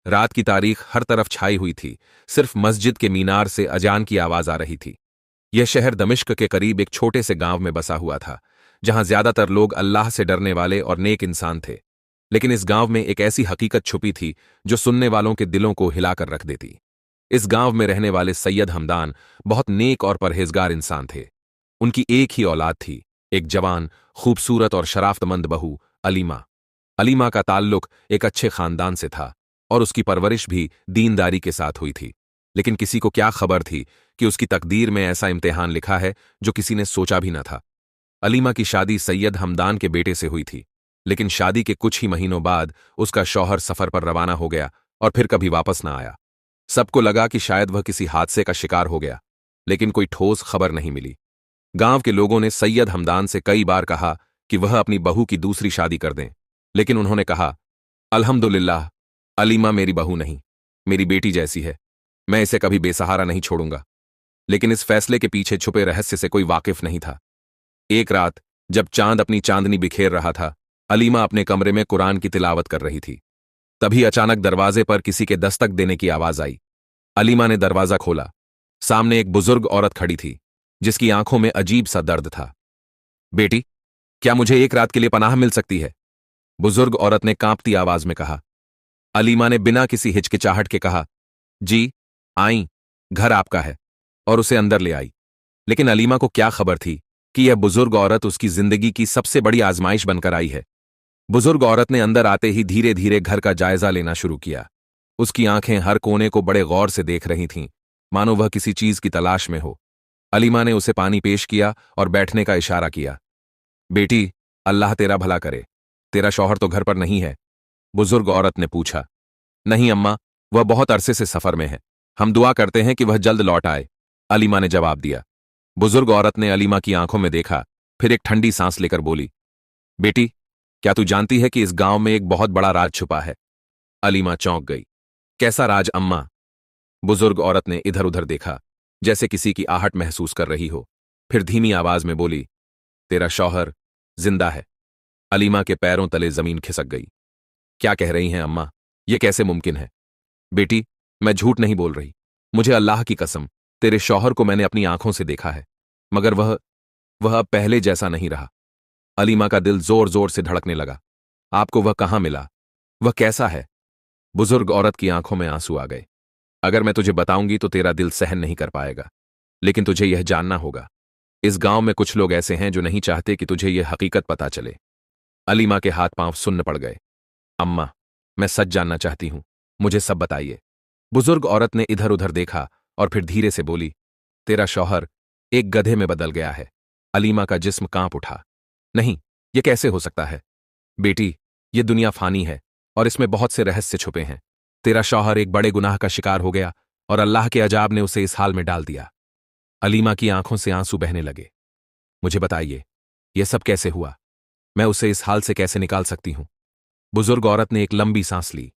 रात की तारीख हर तरफ छाई हुई थी। सिर्फ मस्जिद के मीनार से अजान की आवाज आ रही थी। यह शहर दमिश्क के करीब एक छोटे से गांव में बसा हुआ था, जहां ज्यादातर लोग अल्लाह से डरने वाले और नेक इंसान थे। लेकिन इस गांव में एक ऐसी हकीकत छुपी थी जो सुनने वालों के दिलों को हिलाकर रख देती। इस गांव में रहने वाले सैयद हमदान बहुत नेक और परहेजगार इंसान थे। उनकी एक ही औलाद थी, एक जवान, खूबसूरत और शराफ्तमंद बहू अलीमा। अलीमा का ताल्लुक एक अच्छे खानदान से था और उसकी परवरिश भी दीनदारी के साथ हुई थी। लेकिन किसी को क्या खबर थी कि उसकी तकदीर में ऐसा इम्तिहान लिखा है जो किसी ने सोचा भी न था। अलीमा की शादी सैयद हमदान के बेटे से हुई थी, लेकिन शादी के कुछ ही महीनों बाद उसका शौहर सफर पर रवाना हो गया और फिर कभी वापस न आया। सबको लगा कि शायद वह किसी हादसे का शिकार हो गया, लेकिन कोई ठोस खबर नहीं मिली। गांव के लोगों ने सैयद हमदान से कई बार कहा कि वह अपनी बहू की दूसरी शादी कर दें, लेकिन उन्होंने कहा, अल्हम्दुलिल्लाह, अलीमा मेरी बहू नहीं, मेरी बेटी जैसी है। मैं इसे कभी बेसहारा नहीं छोड़ूंगा। लेकिन इस फैसले के पीछे छुपे रहस्य से कोई वाकिफ नहीं था। एक रात जब चांद अपनी चांदनी बिखेर रहा था, अलीमा अपने कमरे में कुरान की तिलावत कर रही थी। तभी अचानक दरवाजे पर किसी के दस्तक देने की आवाज आई। अलीमा ने दरवाजा खोला। सामने एक बुजुर्ग औरत खड़ी थी, जिसकी आंखों में अजीब सा दर्द था। बेटी, क्या मुझे एक रात के लिए पनाह मिल सकती है? बुजुर्ग औरत ने कांपती आवाज में कहा। अलीमा ने बिना किसी हिचकिचाहट के कहा, जी, आई, घर आपका है, और उसे अंदर ले आई। लेकिन अलीमा को क्या खबर थी कि यह बुजुर्ग औरत उसकी जिंदगी की सबसे बड़ी आजमाइश बनकर आई है। बुजुर्ग औरत ने अंदर आते ही धीरे धीरे घर का जायजा लेना शुरू किया। उसकी आंखें हर कोने को बड़े गौर से देख रही थीं, मानो वह किसी चीज की तलाश में हो। अलीमा ने उसे पानी पेश किया और बैठने का इशारा किया। बेटी, अल्लाह तेरा भला करे, तेरा शौहर तो घर पर नहीं है? बुजुर्ग औरत ने पूछा। नहीं अम्मा, वह बहुत अरसे से सफर में है। हम दुआ करते हैं कि वह जल्द लौट आए, अलीमा ने जवाब दिया। बुजुर्ग औरत ने अलीमा की आंखों में देखा, फिर एक ठंडी सांस लेकर बोली, बेटी, क्या तू जानती है कि इस गांव में एक बहुत बड़ा राज छुपा है? अलीमा चौंक गई। कैसा राज अम्मा? बुजुर्ग औरत ने इधर उधर देखा, जैसे किसी की आहट महसूस कर रही हो। फिर धीमी आवाज में बोली, तेरा शौहर जिंदा है। अलीमा के पैरों तले जमीन खिसक गई। क्या कह रही हैं अम्मा? यह कैसे मुमकिन है? बेटी, मैं झूठ नहीं बोल रही। मुझे अल्लाह की कसम, तेरे शौहर को मैंने अपनी आंखों से देखा है, मगर वह अब पहले जैसा नहीं रहा। अलीमा का दिल जोर जोर से धड़कने लगा। आपको वह कहाँ मिला? वह कैसा है? बुजुर्ग औरत की आंखों में आंसू आ गए। अगर मैं तुझे बताऊंगी तो तेरा दिल सहन नहीं कर पाएगा, लेकिन तुझे यह जानना होगा। इस गांव में कुछ लोग ऐसे हैं जो नहीं चाहते कि तुझे यह हकीकत पता चले। अलीमा के हाथ पांव सुन्न पड़ गए। अम्मा, मैं सच जानना चाहती हूं, मुझे सब बताइए। बुजुर्ग औरत ने इधर उधर देखा और फिर धीरे से बोली, तेरा शौहर एक गधे में बदल गया है। अलीमा का जिस्म कांप उठा। नहीं, यह कैसे हो सकता है? बेटी, यह दुनिया फानी है और इसमें बहुत से रहस्य छुपे हैं। तेरा शौहर एक बड़े गुनाह का शिकार हो गया और अल्लाह के अजाब ने उसे इस हाल में डाल दिया। अलीमा की आंखों से आंसू बहने लगे। मुझे बताइए, यह सब कैसे हुआ? मैं उसे इस हाल से कैसे निकाल सकती हूं? बुजुर्ग औरत ने एक लंबी सांस ली।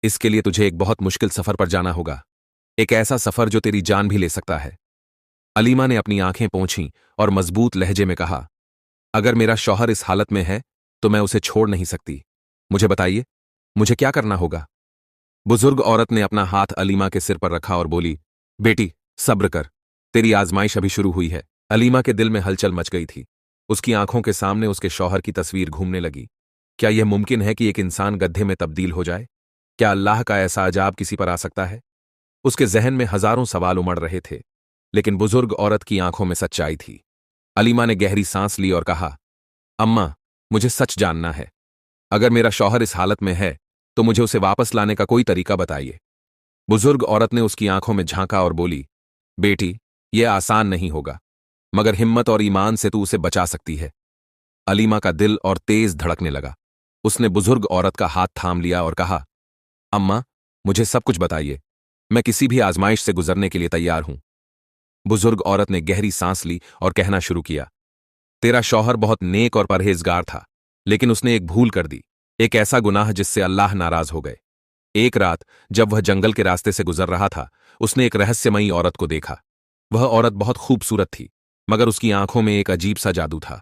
इसके लिए तुझे एक बहुत मुश्किल सफर पर जाना होगा, एक ऐसा सफर जो तेरी जान भी ले सकता है। अलीमा ने अपनी आंखें पोंछीं और मजबूत लहजे में कहा, अगर मेरा शौहर इस हालत में है तो मैं उसे छोड़ नहीं सकती। मुझे बताइए, मुझे क्या करना होगा? बुजुर्ग औरत ने अपना हाथ अलीमा के सिर पर रखा और बोली, बेटी, सब्र कर, तेरी आजमाइश अभी शुरू हुई है। अलीमा के दिल में हलचल मच गई थी। उसकी आंखों के सामने उसके शौहर की तस्वीर घूमने लगी। क्या यह मुमकिन है कि एक इंसान गड्ढे में तब्दील हो जाए? क्या अल्लाह का ऐसा अजाब किसी पर आ सकता है? उसके जहन में हजारों सवाल उमड़ रहे थे, लेकिन बुजुर्ग औरत की आंखों में सच्चाई थी। अलीमा ने गहरी सांस ली और कहा, अम्मा, मुझे सच जानना है। अगर मेरा शौहर इस हालत में है तो मुझे उसे वापस लाने का कोई तरीका बताइए। बुजुर्ग औरत ने उसकी आंखों में झांका और बोली, बेटी, यह आसान नहीं होगा, मगर हिम्मत और ईमान से तू उसे बचा सकती है। अलीमा का दिल और तेज धड़कने लगा। उसने बुजुर्ग औरत का हाथ थाम लिया और कहा, अम्मा, मुझे सब कुछ बताइए। मैं किसी भी आजमाइश से गुजरने के लिए तैयार हूं। बुजुर्ग औरत ने गहरी सांस ली और कहना शुरू किया, तेरा शौहर बहुत नेक और परहेजगार था, लेकिन उसने एक भूल कर दी, एक ऐसा गुनाह जिससे अल्लाह नाराज हो गए। एक रात जब वह जंगल के रास्ते से गुजर रहा था, उसने एक रहस्यमयी औरत को देखा। वह औरत बहुत खूबसूरत थी, मगर उसकी आंखों में एक अजीब सा जादू था।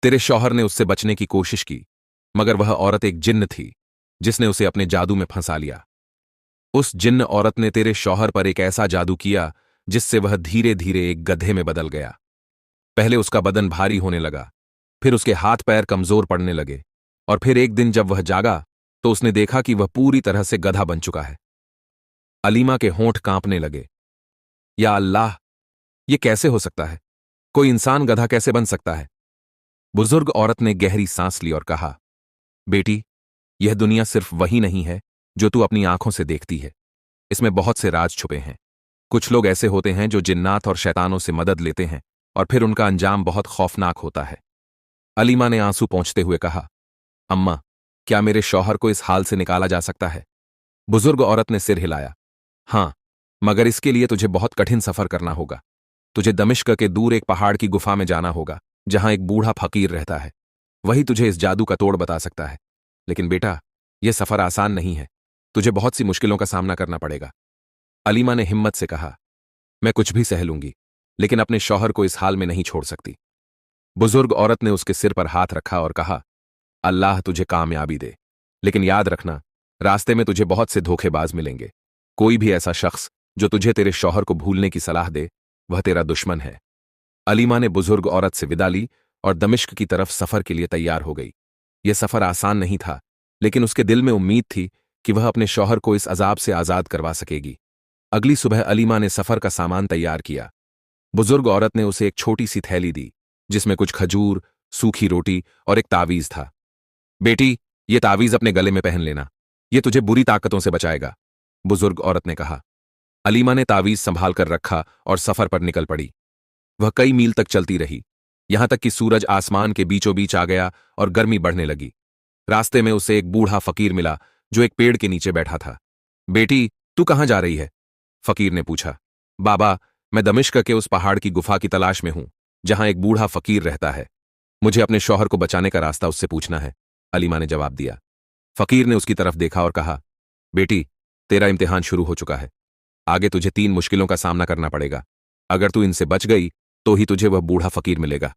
तेरे शौहर ने उससे बचने की कोशिश की, मगर वह औरत एक जिन्न थी, जिसने उसे अपने जादू में फंसा लिया। उस जिन्न औरत ने तेरे शौहर पर एक ऐसा जादू किया जिससे वह धीरे धीरे एक गधे में बदल गया। पहले उसका बदन भारी होने लगा, फिर उसके हाथ पैर कमजोर पड़ने लगे, और फिर एक दिन जब वह जागा तो उसने देखा कि वह पूरी तरह से गधा बन चुका है। अलीमा के होंठ कांपने लगे। या अल्लाह, ये कैसे हो सकता है? कोई इंसान गधा कैसे बन सकता है? बुजुर्ग औरत ने गहरी सांस ली और कहा, बेटी, यह दुनिया सिर्फ वही नहीं है जो तू अपनी आंखों से देखती है। इसमें बहुत से राज छुपे हैं। कुछ लोग ऐसे होते हैं जो जिन्नात और शैतानों से मदद लेते हैं, और फिर उनका अंजाम बहुत खौफनाक होता है। अलीमा ने आंसू पोंछते हुए कहा, अम्मा, क्या मेरे शौहर को इस हाल से निकाला जा सकता है? बुजुर्ग औरत ने सिर हिलाया। हां, मगर इसके लिए तुझे बहुत कठिन सफर करना होगा। तुझे दमिश्क के दूर एक पहाड़ की गुफा में जाना होगा, जहां एक बूढ़ा फकीर रहता है। वही तुझे इस जादू का तोड़ बता सकता है। लेकिन बेटा, यह सफर आसान नहीं है। तुझे बहुत सी मुश्किलों का सामना करना पड़ेगा। अलीमा ने हिम्मत से कहा, मैं कुछ भी सह लूंगी, लेकिन अपने शौहर को इस हाल में नहीं छोड़ सकती। बुजुर्ग औरत ने उसके सिर पर हाथ रखा और कहा, अल्लाह तुझे कामयाबी दे, लेकिन याद रखना, रास्ते में तुझे बहुत से धोखेबाज मिलेंगे। कोई भी ऐसा शख्स जो तुझे तेरे शौहर को भूलने की सलाह दे, वह तेरा दुश्मन है। अलीमा ने बुजुर्ग औरत से विदा ली और दमिश्क की तरफ सफर के लिए तैयार हो गई। यह सफर आसान नहीं था, लेकिन उसके दिल में उम्मीद थी कि वह अपने शौहर को इस अजाब से आजाद करवा सकेगी। अगली सुबह अलीमा ने सफर का सामान तैयार किया। बुजुर्ग औरत ने उसे एक छोटी सी थैली दी, जिसमें कुछ खजूर, सूखी रोटी और एक तावीज था। बेटी, ये तावीज अपने गले में पहन लेना, ये तुझे बुरी ताकतों से बचाएगा, बुजुर्ग औरत ने कहा। अलीमा ने तावीज संभाल कर रखा और सफर पर निकल पड़ी। वह कई मील तक चलती रही, यहां तक कि सूरज आसमान के बीचों बीच आ गया और गर्मी बढ़ने लगी। रास्ते में उसे एक बूढ़ा फकीर मिला जो एक पेड़ के नीचे बैठा था। बेटी, तू कहां जा रही है? फकीर ने पूछा। बाबा, मैं दमिश्क के उस पहाड़ की गुफा की तलाश में हूं, जहां एक बूढ़ा फकीर रहता है। मुझे अपने शौहर को बचाने का रास्ता उससे पूछना है, अलीमा ने जवाब दिया। फकीर ने उसकी तरफ देखा और कहा, बेटी, तेरा इम्तिहान शुरू हो चुका है। आगे तुझे 3 मुश्किलों का सामना करना पड़ेगा। अगर तू इनसे बच गई तो ही तुझे वह बूढ़ा फकीर मिलेगा।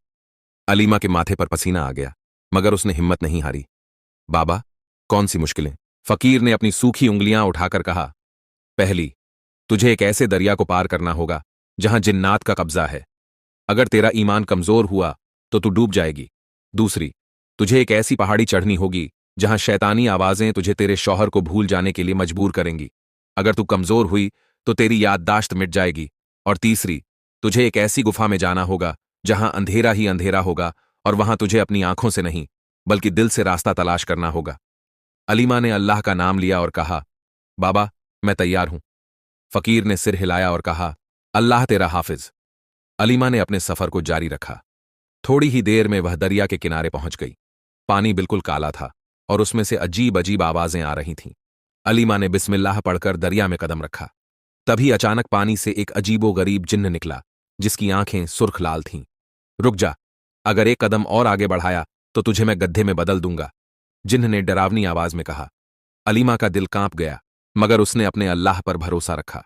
अलीमा के माथे पर पसीना आ गया, मगर उसने हिम्मत नहीं हारी। बाबा, कौन सी मुश्किलें? फकीर ने अपनी सूखी उंगलियां उठाकर कहा। पहली, तुझे एक ऐसे दरिया को पार करना होगा जहां जिन्नात का कब्जा है। अगर तेरा ईमान कमजोर हुआ तो तू डूब जाएगी। दूसरी, तुझे एक ऐसी पहाड़ी चढ़नी होगी जहां शैतानी आवाजें तुझे तेरे शौहर को भूल जाने के लिए मजबूर करेंगी। अगर तू कमजोर हुई तो तेरी याददाश्त मिट जाएगी। और तीसरी, तुझे एक ऐसी गुफा में जाना होगा जहां अंधेरा ही अंधेरा होगा, और वहां तुझे अपनी आंखों से नहीं बल्कि दिल से रास्ता तलाश करना होगा। अलीमा ने अल्लाह का नाम लिया और कहा, बाबा, मैं तैयार हूं। फकीर ने सिर हिलाया और कहा, अल्लाह तेरा हाफिज। अलीमा ने अपने सफर को जारी रखा। थोड़ी ही देर में वह दरिया के किनारे पहुंच गई। पानी बिल्कुल काला था और उसमें से अजीब अजीब आवाजें आ रही थीं। अलीमा ने बिस्मिल्लाह पढ़कर दरिया में कदम रखा। तभी अचानक पानी से एक अजीबोगरीब जिन्न निकला, जिसकी आंखें सुर्ख लाल थीं। रुक जा, अगर एक कदम और आगे बढ़ाया तो तुझे मैं गड्ढे में बदल दूंगा, जिन्न ने डरावनी आवाज में कहा। अलीमा का दिल कांप गया, मगर उसने अपने अल्लाह पर भरोसा रखा।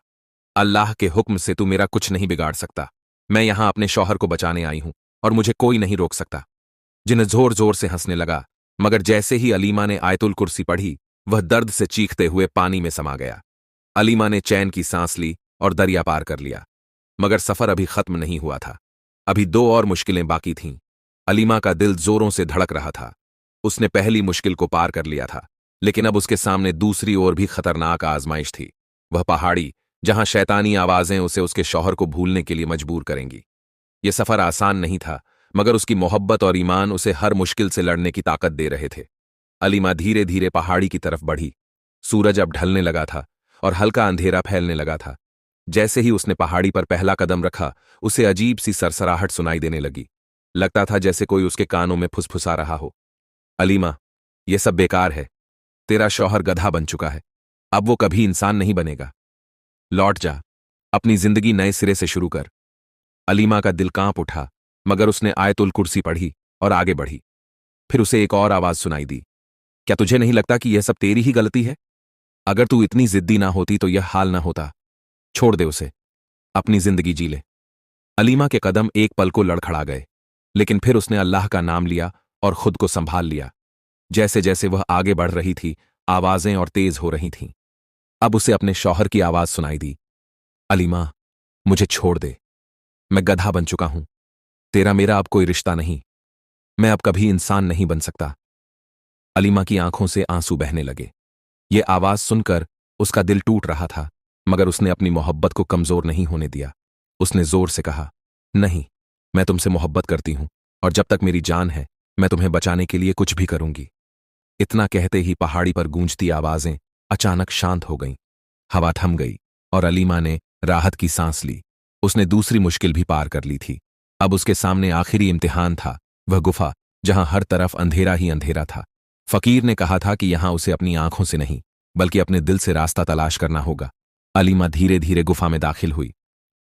अल्लाह के हुक्म से तू मेरा कुछ नहीं बिगाड़ सकता। मैं यहां अपने शौहर को बचाने आई हूं और मुझे कोई नहीं रोक सकता। जिन्न जोर जोर से हंसने लगा, मगर जैसे ही अलीमा ने आयतुल कुर्सी पढ़ी, वह दर्द से चीखते हुए पानी में समा गया। अलीमा ने चैन की सांस ली और दरिया पार कर लिया। मगर सफर अभी खत्म नहीं हुआ था। अभी 2 और मुश्किलें बाकी थीं। अलीमा का दिल जोरों से धड़क रहा था। उसने पहली मुश्किल को पार कर लिया था, लेकिन अब उसके सामने दूसरी और भी खतरनाक आजमाइश थी। वह पहाड़ी जहां शैतानी आवाजें उसे उसके शौहर को भूलने के लिए मजबूर करेंगी। यह सफर आसान नहीं था, मगर उसकी मोहब्बत और ईमान उसे हर मुश्किल से लड़ने की ताकत दे रहे थे। अलीमा धीरे धीरे पहाड़ी की तरफ बढ़ी। सूरज अब ढलने लगा था और हल्का अंधेरा फैलने लगा था। जैसे ही उसने पहाड़ी पर पहला कदम रखा, उसे अजीब सी सरसराहट सुनाई देने लगी। लगता था जैसे कोई उसके कानों में फुसफुसा रहा हो। अलीमा, यह सब बेकार है। तेरा शौहर गधा बन चुका है। अब वो कभी इंसान नहीं बनेगा। लौट जा, अपनी जिंदगी नए सिरे से शुरू कर। अलीमा का दिल कांप उठा, मगर उसने आयतुल कुर्सी पढ़ी और आगे बढ़ी। फिर उसे एक और आवाज सुनाई दी। क्या तुझे नहीं लगता कि यह सब तेरी ही गलती है? अगर तू इतनी जिद्दी ना होती तो यह हाल ना होता। छोड़ दे उसे, अपनी जिंदगी जी ले। अलीमा के कदम एक पल को लड़खड़ा गए, लेकिन फिर उसने अल्लाह का नाम लिया और खुद को संभाल लिया। जैसे जैसे वह आगे बढ़ रही थी, आवाजें और तेज हो रही थीं। अब उसे अपने शौहर की आवाज सुनाई दी। अलीमा, मुझे छोड़ दे। मैं गधा बन चुका हूं। तेरा मेरा अब कोई रिश्ता नहीं। मैं अब कभी इंसान नहीं बन सकता। अलीमा की आंखों से आंसू बहने लगे। ये आवाज सुनकर उसका दिल टूट रहा था, मगर उसने अपनी मोहब्बत को कमजोर नहीं होने दिया। उसने जोर से कहा, नहीं, मैं तुमसे मोहब्बत करती हूं, और जब तक मेरी जान है मैं तुम्हें बचाने के लिए कुछ भी करूंगी। इतना कहते ही पहाड़ी पर गूंजती आवाजें अचानक शांत हो गईं। हवा थम गई और अलीमा ने राहत की सांस ली। उसने दूसरी मुश्किल भी पार कर ली थी। अब उसके सामने आखिरी इम्तिहान था, वह गुफा जहां हर तरफ अंधेरा ही अंधेरा था। फकीर ने कहा था कि यहां उसे अपनी आंखों से नहीं बल्कि अपने दिल से रास्ता तलाश करना होगा। अलीमा धीरे धीरे गुफा में दाखिल हुई।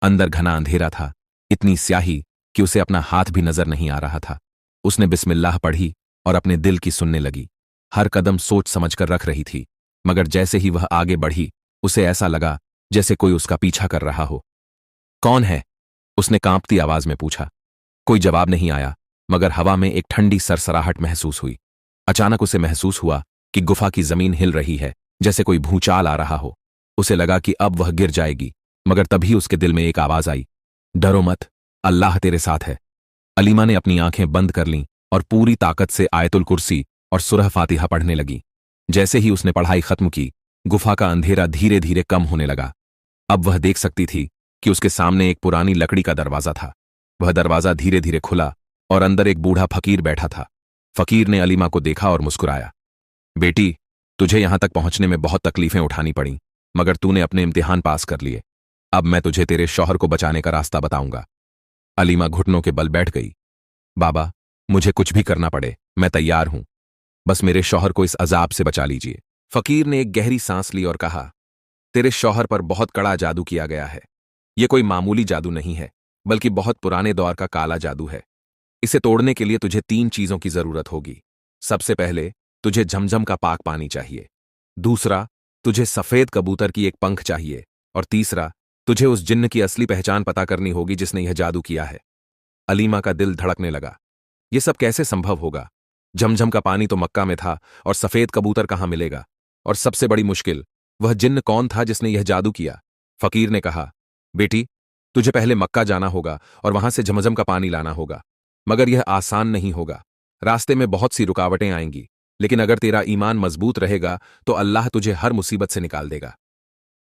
अंदर घना अंधेरा था, इतनी स्याही कि उसे अपना हाथ भी नजर नहीं आ रहा था। उसने बिस्मिल्लाह पढ़ी और अपने दिल की सुनने लगी। हर कदम सोच समझकर रख रही थी, मगर जैसे ही वह आगे बढ़ी उसे ऐसा लगा जैसे कोई उसका पीछा कर रहा हो। कौन है? उसने कांपती आवाज में पूछा। कोई जवाब नहीं आया, मगर हवा में एक ठंडी सरसराहट महसूस हुई। अचानक उसे महसूस हुआ कि गुफा की जमीन हिल रही है, जैसे कोई भूचाल आ रहा हो। उसे लगा कि अब वह गिर जाएगी, मगर तभी उसके दिल में एक आवाज आई, डरो मत, अल्लाह तेरे साथ है। अलीमा ने अपनी आंखें बंद कर लीं और पूरी ताकत से आयतुल कुर्सी और सूरह फातिहा पढ़ने लगी। जैसे ही उसने पढ़ाई खत्म की, गुफा का अंधेरा धीरे धीरे कम होने लगा। अब वह देख सकती थी कि उसके सामने एक पुरानी लकड़ी का दरवाजा था। वह दरवाजा धीरे धीरे खुला और अंदर एक बूढ़ा फकीर बैठा था। फकीर ने अलीमा को देखा और मुस्कुराया। बेटी, तुझे यहां तक पहुंचने में बहुत तकलीफें उठानी पड़ी, मगर तूने अपने इम्तिहान पास कर लिए। अब मैं तुझे तेरे शौहर को बचाने का रास्ता बताऊंगा। अलीमा घुटनों के बल बैठ गई। बाबा, मुझे कुछ भी करना पड़े, मैं तैयार हूं। बस मेरे शौहर को इस अजाब से बचा लीजिए। फकीर ने एक गहरी सांस ली और कहा, तेरे शौहर पर बहुत कड़ा जादू किया गया है। यह कोई मामूली जादू नहीं है, बल्कि बहुत पुराने दौर का काला जादू है। इसे तोड़ने के लिए तुझे 3 चीजों की जरूरत होगी। सबसे पहले तुझे झमझम का पाक पानी चाहिए। दूसरा, तुझे सफेद कबूतर की एक पंख चाहिए। और तीसरा, तुझे उस जिन्न की असली पहचान पता करनी होगी जिसने यह जादू किया है। अलीमा का दिल धड़कने लगा। यह सब कैसे संभव होगा? झमझम का पानी तो मक्का में था, और सफेद कबूतर कहां मिलेगा? और सबसे बड़ी मुश्किल, वह जिन्न कौन था जिसने यह जादू किया? फकीर ने कहा, बेटी, तुझे पहले मक्का जाना होगा और वहां से झमझम का पानी लाना होगा। मगर यह आसान नहीं होगा। रास्ते में बहुत सी रुकावटें आएंगी, लेकिन अगर तेरा ईमान मजबूत रहेगा तो अल्लाह तुझे हर मुसीबत से निकाल देगा।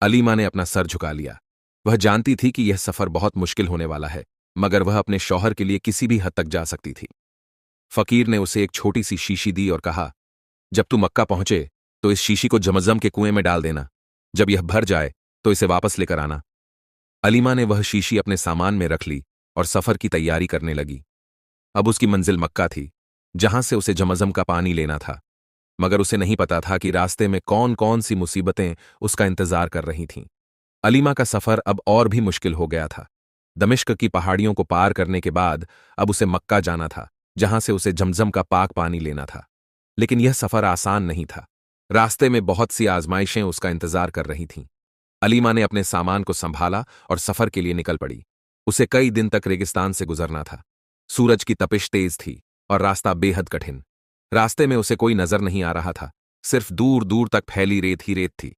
अलीमा ने अपना सर झुका लिया। वह जानती थी कि यह सफर बहुत मुश्किल होने वाला है, मगर वह अपने शौहर के लिए किसी भी हद तक जा सकती थी। फकीर ने उसे एक छोटी सी शीशी दी और कहा, जब तू मक्का पहुंचे तो इस शीशी को जमजम के कुएं में डाल देना। जब यह भर जाए तो इसे वापस लेकर आना। अलीमा ने वह शीशी अपने सामान में रख ली और सफर की तैयारी करने लगी। अब उसकी मंजिल मक्का थी, जहां से उसे जमजम का पानी लेना था, मगर उसे नहीं पता था कि रास्ते में कौन कौन सी मुसीबतें उसका इंतजार कर रही थीं। अलीमा का सफर अब और भी मुश्किल हो गया था। दमिश्क की पहाड़ियों को पार करने के बाद अब उसे मक्का जाना था, जहां से उसे जमजम का पाक पानी लेना था। लेकिन यह सफर आसान नहीं था। रास्ते में बहुत सी आजमाइशें उसका इंतजार कर रही थीं। अलीमा ने अपने सामान को संभाला और सफर के लिए निकल पड़ी। उसे कई दिन तक रेगिस्तान से गुजरना था। सूरज की तपिश तेज थी और रास्ता बेहद कठिन। रास्ते में उसे कोई नजर नहीं आ रहा था, सिर्फ दूर दूर तक फैली रेत ही रेत थी।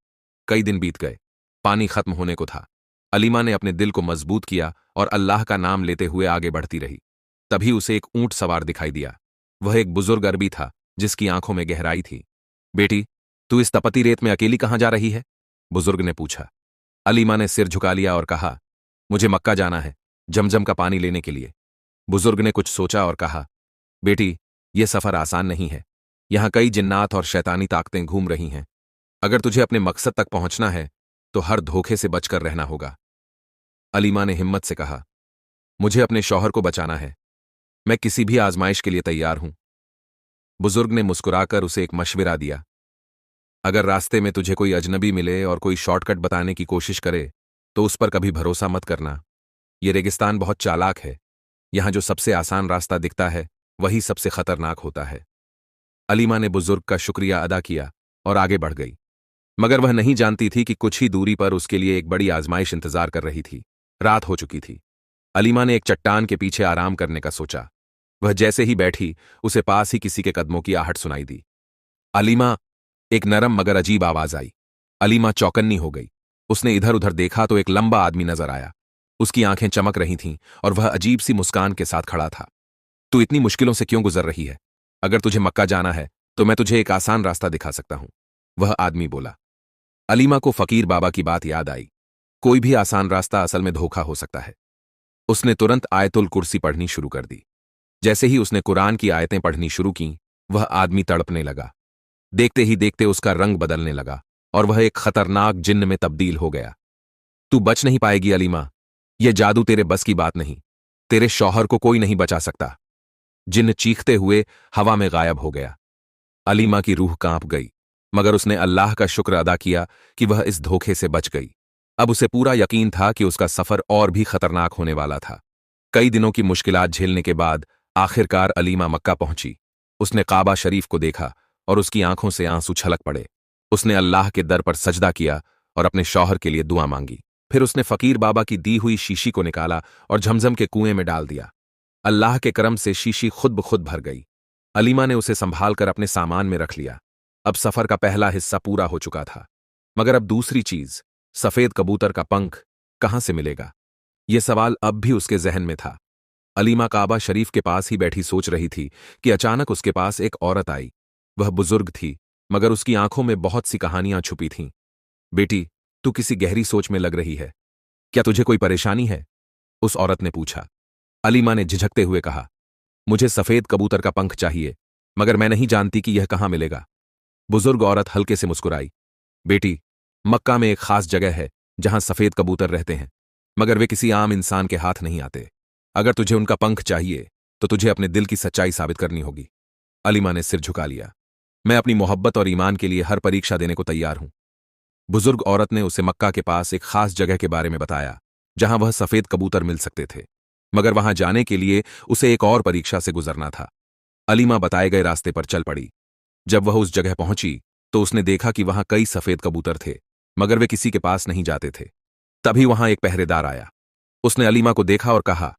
कई दिन बीत गए, पानी खत्म होने को था। अलीमा ने अपने दिल को मजबूत किया और अल्लाह का नाम लेते हुए आगे बढ़ती रही। तभी उसे एक ऊंट सवार दिखाई दिया। वह एक बुजुर्ग अरबी था, जिसकी आंखों में गहराई थी। बेटी, तू इस तपती रेत में अकेली कहां जा रही है? बुजुर्ग ने पूछा। अलीमा ने सिर झुका लिया और कहा, मुझे मक्का जाना है, जमजम का पानी लेने के लिए। बुजुर्ग ने कुछ सोचा और कहा, बेटी, यह सफर आसान नहीं है। यहां कई जिन्नात और शैतानी ताकतें घूम रही हैं। अगर तुझे अपने मकसद तक पहुंचना है तो हर धोखे से बचकर रहना होगा। अलीमा ने हिम्मत से कहा, मुझे अपने शौहर को बचाना है। मैं किसी भी आजमाइश के लिए तैयार हूं। बुजुर्ग ने मुस्कुराकर उसे एक मशविरा दिया। अगर रास्ते में तुझे कोई अजनबी मिले और कोई शॉर्टकट बताने की कोशिश करे तो उस पर कभी भरोसा मत करना। ये रेगिस्तान बहुत चालाक है। यहां जो सबसे आसान रास्ता दिखता है वही सबसे खतरनाक होता है। अलीमा ने बुजुर्ग का शुक्रिया अदा किया और आगे बढ़ गई, मगर वह नहीं जानती थी कि कुछ ही दूरी पर उसके लिए एक बड़ी आजमाइश इंतजार कर रही थी। रात हो चुकी थी। अलीमा ने एक चट्टान के पीछे आराम करने का सोचा। वह जैसे ही बैठी, उसे पास ही किसी के कदमों की आहट सुनाई दी। अलीमा, एक नरम मगर अजीब आवाज आई। अलीमा चौकन्नी हो गई। उसने इधर उधर देखा तो एक लंबा आदमी नजर आया। उसकी आंखें चमक रही थीं और वह अजीब सी मुस्कान के साथ खड़ा था। तू इतनी मुश्किलों से क्यों गुजर रही है? अगर तुझे मक्का जाना है तो मैं तुझे एक आसान रास्ता दिखा सकता हूं, वह आदमी बोला। अलीमा को फकीर बाबा की बात याद आई। कोई भी आसान रास्ता असल में धोखा हो सकता है। उसने तुरंत आयतुल कुर्सी पढ़नी शुरू कर दी। जैसे ही उसने कुरान की आयतें पढ़नी शुरू की, वह आदमी तड़पने लगा। देखते ही देखते उसका रंग बदलने लगा और वह एक खतरनाक जिन्न में तब्दील हो गया। तू बच नहीं पाएगी अलीमा, यह जादू तेरे बस की बात नहीं। तेरे शौहर को कोई नहीं बचा सकता। जिन्न चीखते हुए हवा में गायब हो गया। अलीमा की रूह कांप गई, मगर उसने अल्लाह का शुक्र अदा किया कि वह इस धोखे से बच गई। अब उसे पूरा यकीन था कि उसका सफर और भी खतरनाक होने वाला था। कई दिनों की मुश्किलात झेलने के बाद आखिरकार अलीमा मक्का पहुंची। उसने काबा शरीफ को देखा और उसकी आंखों से आंसू छलक पड़े। उसने अल्लाह के दर पर सजदा किया और अपने शौहर के लिए दुआ मांगी। फिर उसने फकीर बाबा की दी हुई शीशी को निकाला और झमझम के कुएं में डाल दिया। अल्लाह के करम से शीशी खुद ब खुद भर गई। अलीमा ने उसे संभाल कर अपने सामान में रख लिया। अब सफर का पहला हिस्सा पूरा हो चुका था, मगर अब दूसरी चीज, सफेद कबूतर का पंख कहां से मिलेगा? यह सवाल अब भी उसके जहन में था। अलीमा काबा शरीफ के पास ही बैठी सोच रही थी कि अचानक उसके पास एक औरत आई। वह बुजुर्ग थी, मगर उसकी आंखों में बहुत सी कहानियां छुपी थीं। बेटी, तू किसी गहरी सोच में लग रही है। क्या तुझे कोई परेशानी है? उस औरत ने पूछा। अलीमा ने झिझकते हुए कहा, मुझे सफेद कबूतर का पंख चाहिए, मगर मैं नहीं जानती कि यह कहां मिलेगा। बुजुर्ग औरत हल्के से मुस्कुराई। बेटी, मक्का में एक खास जगह है जहां सफेद कबूतर रहते हैं, मगर वे किसी आम इंसान के हाथ नहीं आते। अगर तुझे उनका पंख चाहिए तो तुझे अपने दिल की सच्चाई साबित करनी होगी। अलीमा ने सिर झुका लिया। मैं अपनी मोहब्बत और ईमान के लिए हर परीक्षा देने को तैयार हूं। बुजुर्ग औरत ने उसे मक्का के पास एक खास जगह के बारे में बताया जहां वह सफेद कबूतर मिल सकते थे, मगर वहां जाने के लिए उसे एक और परीक्षा से गुजरना था। अलीमा बताए गए रास्ते पर चल पड़ी। जब वह उस जगह पहुंची तो उसने देखा कि वहां कई सफेद कबूतर थे, मगर वे किसी के पास नहीं जाते थे। तभी वहां एक पहरेदार आया। उसने अलीमा को देखा और कहा,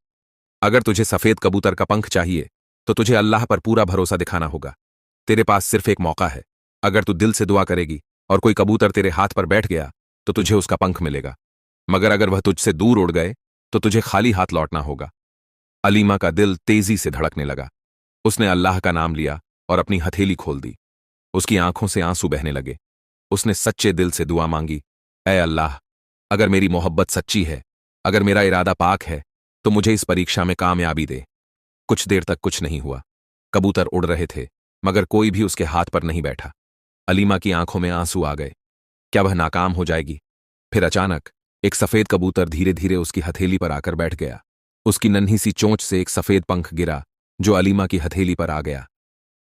अगर तुझे सफेद कबूतर का पंख चाहिए तो तुझे अल्लाह पर पूरा भरोसा दिखाना होगा। तेरे पास सिर्फ एक मौका है। अगर तू दिल से दुआ करेगी और कोई कबूतर तेरे हाथ पर बैठ गया तो तुझे उसका पंख मिलेगा, मगर अगर वह तुझसे दूर उड़ गए तो तुझे खाली हाथ लौटना होगा। अलीमा का दिल तेजी से धड़कने लगा। उसने अल्लाह का नाम लिया और अपनी हथेली खोल दी। उसकी आंखों से आंसू बहने लगे। उसने सच्चे दिल से दुआ मांगी, ऐ अल्लाह, अगर मेरी मोहब्बत सच्ची है, अगर मेरा इरादा पाक है, तो मुझे इस परीक्षा में कामयाबी दे। कुछ देर तक कुछ नहीं हुआ। कबूतर उड़ रहे थे, मगर कोई भी उसके हाथ पर नहीं बैठा। अलीमा की आंखों में आंसू आ गए। क्या वह नाकाम हो जाएगी? फिर अचानक एक सफेद कबूतर धीरे धीरे उसकी हथेली पर आकर बैठ गया। उसकी नन्ही सी चोंच से एक सफेद पंख गिरा जो अलीमा की हथेली पर आ गया।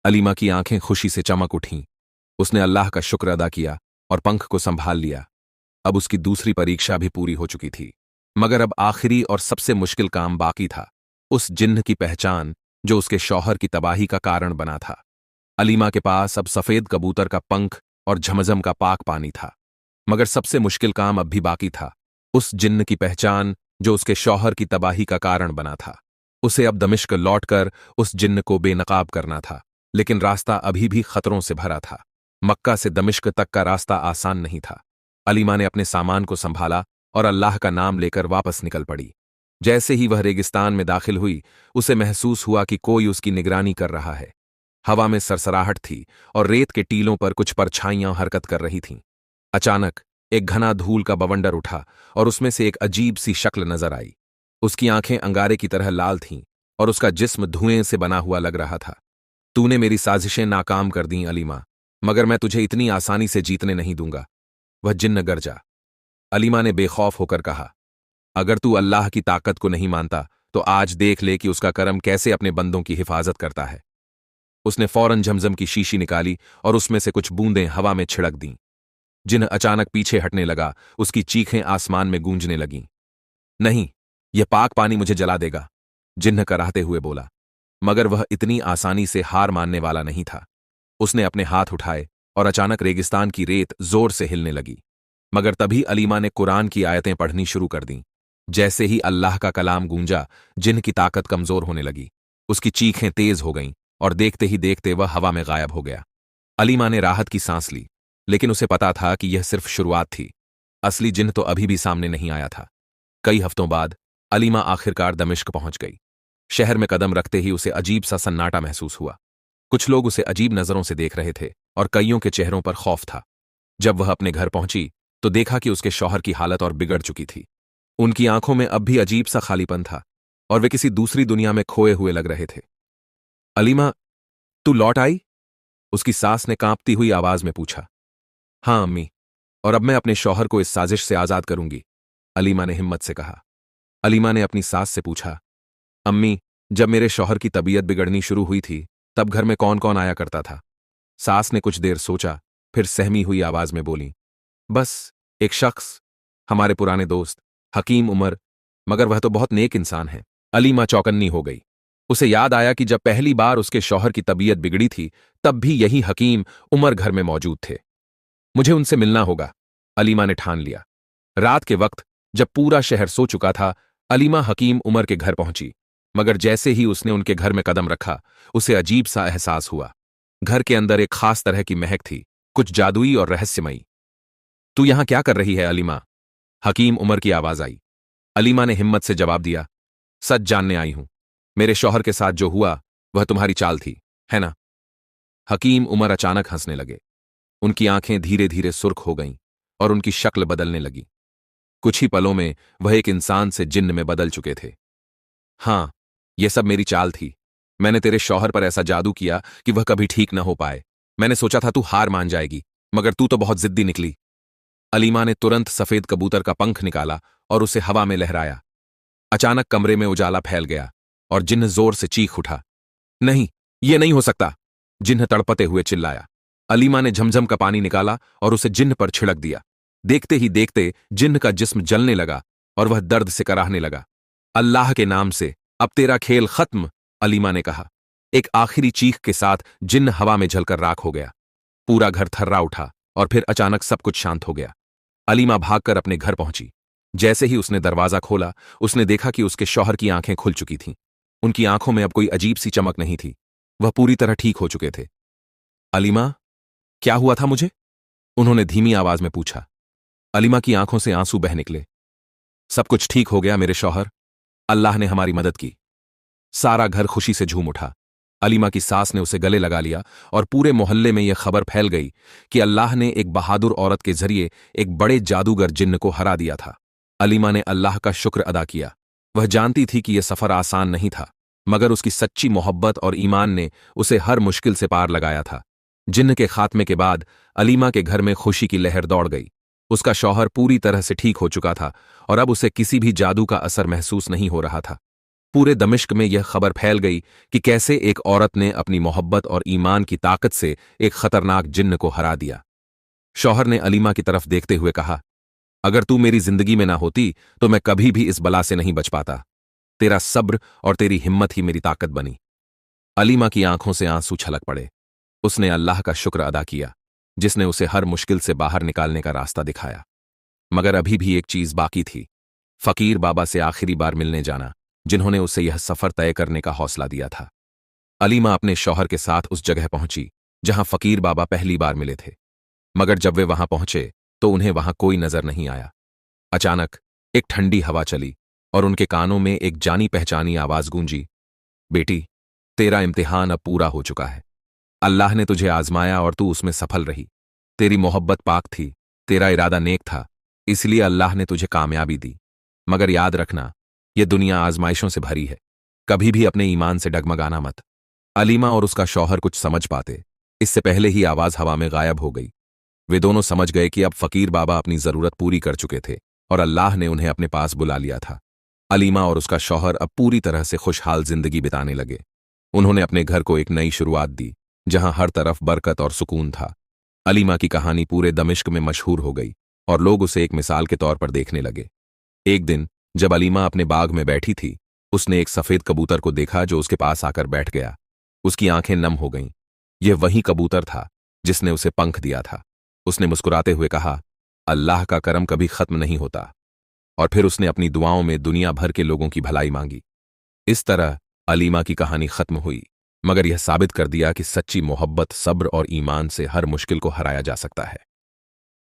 अलीमा की आंखें खुशी से चमक उठीं। उसने अल्लाह का शुक्र अदा किया और पंख को संभाल लिया। अब उसकी दूसरी परीक्षा भी पूरी हो चुकी थी, मगर अब आखिरी और सबसे मुश्किल काम बाकी था, उस जिन्न की पहचान जो उसके शौहर की तबाही का कारण बना था। अलीमा के पास अब सफेद कबूतर का पंख और झमझम का पाक पानी था, मगर सबसे मुश्किल काम अब भी बाकी था, उस जिन्न की पहचान जो उसके शौहर की तबाही का कारण बना था। उसे अब दमिश्क लौटकर उस जिन्न को बेनकाब करना था, लेकिन रास्ता अभी भी खतरों से भरा था। मक्का से दमिश्क तक का रास्ता आसान नहीं था। अलीमा ने अपने सामान को संभाला और अल्लाह का नाम लेकर वापस निकल पड़ी। जैसे ही वह रेगिस्तान में दाखिल हुई, उसे महसूस हुआ कि कोई उसकी निगरानी कर रहा है। हवा में सरसराहट थी और रेत के टीलों पर कुछ परछाइयां हरकत कर रही थीं। अचानक एक घना धूल का बवंडर उठा और उसमें से एक अजीब सी शक्ल नजर आई। उसकी आंखें अंगारे की तरह लाल थीं और उसका जिस्म धुएं से बना हुआ लग रहा था। तूने मेरी साजिशें नाकाम कर दीं अलीमा, मगर मैं तुझे इतनी आसानी से जीतने नहीं दूंगा, वह जिन्न गरजा। अलीमा ने बेखौफ होकर कहा, अगर तू अल्लाह की ताकत को नहीं मानता तो आज देख ले कि उसका करम कैसे अपने बंदों की हिफाजत करता है। उसने फौरन झमझम की शीशी निकाली और उसमें से कुछ बूंदें हवा में छिड़क दीं। जिन्न अचानक पीछे हटने लगा। उसकी चीखें आसमान में गूंजने लगीं। नहीं, यह पाक पानी मुझे जला देगा, जिन्न कराहते हुए बोला। मगर वह इतनी आसानी से हार मानने वाला नहीं था। उसने अपने हाथ उठाए और अचानक रेगिस्तान की रेत जोर से हिलने लगी। मगर तभी अलीमा ने कुरान की आयतें पढ़नी शुरू कर दीं। जैसे ही अल्लाह का कलाम गूंजा, जिन्न की ताकत कमजोर होने लगी। उसकी चीखें तेज हो गईं और देखते ही देखते वह हवा में गायब हो गया। अलीमा ने राहत की सांस ली, लेकिन उसे पता था कि यह सिर्फ शुरुआत थी। असली जिन्न तो अभी भी सामने नहीं आया था। कई हफ्तों बाद अलीमा आखिरकार दमिश्क पहुंच गई। शहर में कदम रखते ही उसे अजीब सा सन्नाटा महसूस हुआ। कुछ लोग उसे अजीब नजरों से देख रहे थे और कईयों के चेहरों पर खौफ था। जब वह अपने घर पहुंची तो देखा कि उसके शौहर की हालत और बिगड़ चुकी थी। उनकी आंखों में अब भी अजीब सा खालीपन था और वे किसी दूसरी दुनिया में खोए हुए लग रहे थे। अलीमा, तू लौट आई? उसकी सास ने कांपती हुई आवाज में पूछा। हाँ अम्मी, और अब मैं अपने शौहर को इस साजिश से आजाद करूंगी, अलीमा ने हिम्मत से कहा। अलीमा ने अपनी सास से पूछा, अम्मी, जब मेरे शौहर की तबीयत बिगड़नी शुरू हुई थी तब घर में कौन कौन आया करता था? सास ने कुछ देर सोचा, फिर सहमी हुई आवाज में बोली, बस एक शख्स, हमारे पुराने दोस्त हकीम उमर, मगर वह तो बहुत नेक इंसान है। अलीमा चौकन्नी हो गई। उसे याद आया कि जब पहली बार उसके शौहर की तबीयत बिगड़ी थी तब भी यही हकीम उमर घर में मौजूद थे। मुझे उनसे मिलना होगा, अलीमा ने ठान लिया। रात के वक्त जब पूरा शहर सो चुका था, अलीमा हकीम उमर के घर पहुंची, मगर जैसे ही उसने उनके घर में कदम रखा उसे अजीब सा एहसास हुआ। घर के अंदर एक खास तरह की महक थी, कुछ जादुई और रहस्यमयी। तू यहां क्या कर रही है अलीमा? हकीम उमर की आवाज आई। अलीमा ने हिम्मत से जवाब दिया, सच जानने आई हूं। मेरे शौहर के साथ जो हुआ वह तुम्हारी चाल थी, है ना? हकीम उमर अचानक हंसने लगे। उनकी आंखें धीरे धीरे सुर्ख हो गईं और उनकी शक्ल बदलने लगी। कुछ ही पलों में वह एक इंसान से जिन्न में बदल चुके थे। हां, यह सब मेरी चाल थी। मैंने तेरे शौहर पर ऐसा जादू किया कि वह कभी ठीक न हो पाए। मैंने सोचा था तू हार मान जाएगी, मगर तू तो बहुत जिद्दी निकली। अलीमा ने तुरंत सफेद कबूतर का पंख निकाला और उसे हवा में लहराया। अचानक कमरे में उजाला फैल गया और जिन्न जोर से चीख उठा। नहीं, यह नहीं हो सकता, जिन्न तड़पते हुए चिल्लाया। अलीमा ने झमझम का पानी निकाला और उसे जिन्न पर छिड़क दिया। देखते ही देखते जिन्न का जिस्म जलने लगा और वह दर्द से कराहने लगा। अल्लाह के नाम से अब तेरा खेल खत्म, अलीमा ने कहा। एक आखिरी चीख के साथ जिन्न हवा में जलकर राख हो गया। पूरा घर थर्रा उठा और फिर अचानक सब कुछ शांत हो गया। अलीमा भागकर अपने घर पहुंची। जैसे ही उसने दरवाजा खोला, उसने देखा कि उसके शौहर की आंखें खुल चुकी थीं। उनकी आंखों में अब कोई अजीब सी चमक नहीं थी। वह पूरी तरह ठीक हो चुके थे। अलीमा, क्या हुआ था मुझे? उन्होंने धीमी आवाज में पूछा। अलीमा की आंखों से आंसू बह निकले। सब कुछ ठीक हो गया मेरे शौहर, अल्लाह ने हमारी मदद की। सारा घर खुशी से झूम उठा। अलीमा की सास ने उसे गले लगा लिया और पूरे मोहल्ले में यह खबर फैल गई कि अल्लाह ने एक बहादुर औरत के जरिए एक बड़े जादूगर जिन्न को हरा दिया था। अलीमा ने अल्लाह का शुक्र अदा किया। वह जानती थी कि यह सफर आसान नहीं था, मगर उसकी सच्ची मोहब्बत और ईमान ने उसे हर मुश्किल से पार लगाया था। जिन्न के खात्मे के बाद अलीमा के घर में खुशी की लहर दौड़ गई। उसका शौहर पूरी तरह से ठीक हो चुका था और अब उसे किसी भी जादू का असर महसूस नहीं हो रहा था। पूरे दमिश्क में यह खबर फैल गई कि कैसे एक औरत ने अपनी मोहब्बत और ईमान की ताकत से एक खतरनाक जिन्न को हरा दिया। शौहर ने अलीमा की तरफ देखते हुए कहा, अगर तू मेरी जिंदगी में ना होती तो मैं कभी भी इस बला से नहीं बच पाता। तेरा सब्र और तेरी हिम्मत ही मेरी ताकत बनी। अलीमा की आंखों से आंसू छलक पड़े। उसने अल्लाह का शुक्र अदा किया, जिसने उसे हर मुश्किल से बाहर निकालने का रास्ता दिखाया। मगर अभी भी एक चीज बाकी थी, फकीर बाबा से आखिरी बार मिलने जाना, जिन्होंने उसे यह सफर तय करने का हौसला दिया था। अलीमा अपने शौहर के साथ उस जगह पहुंची जहां फकीर बाबा पहली बार मिले थे, मगर जब वे वहां पहुंचे तो उन्हें वहां कोई नजर नहीं आया। अचानक एक ठंडी हवा चली और उनके कानों में एक जानी पहचानी आवाज गूंजी, बेटी, तेरा इम्तिहान अब पूरा हो चुका है। अल्लाह ने तुझे आजमाया और तू उसमें सफल रही। तेरी मोहब्बत पाक थी, तेरा इरादा नेक था, इसलिए अल्लाह ने तुझे कामयाबी दी। मगर याद रखना, यह दुनिया आजमाइशों से भरी है, कभी भी अपने ईमान से डगमगाना मत। अलीमा और उसका शौहर कुछ समझ पाते, इससे पहले ही आवाज हवा में गायब हो गई। वे दोनों समझ गए कि अब फकीर बाबा अपनी जरूरत पूरी कर चुके थे और अल्लाह ने उन्हें अपने पास बुला लिया था। अलीमा और उसका शौहर अब पूरी तरह से खुशहाल जिंदगी बिताने लगे। उन्होंने अपने घर को एक नई शुरुआत दी, जहां हर तरफ बरकत और सुकून था। अलीमा की कहानी पूरे दमिश्क में मशहूर हो गई और लोग उसे एक मिसाल के तौर पर देखने लगे। एक दिन जब अलीमा अपने बाग में बैठी थी, उसने एक सफेद कबूतर को देखा जो उसके पास आकर बैठ गया। उसकी आंखें नम हो गईं। यह वही कबूतर था जिसने उसे पंख दिया था। उसने मुस्कुराते हुए कहा, अल्लाह का करम कभी खत्म नहीं होता। और फिर उसने अपनी दुआओं में दुनिया भर के लोगों की भलाई मांगी। इस तरह अलीमा की कहानी खत्म हुई, मगर यह साबित कर दिया कि सच्ची मोहब्बत, सब्र और ईमान से हर मुश्किल को हराया जा सकता है।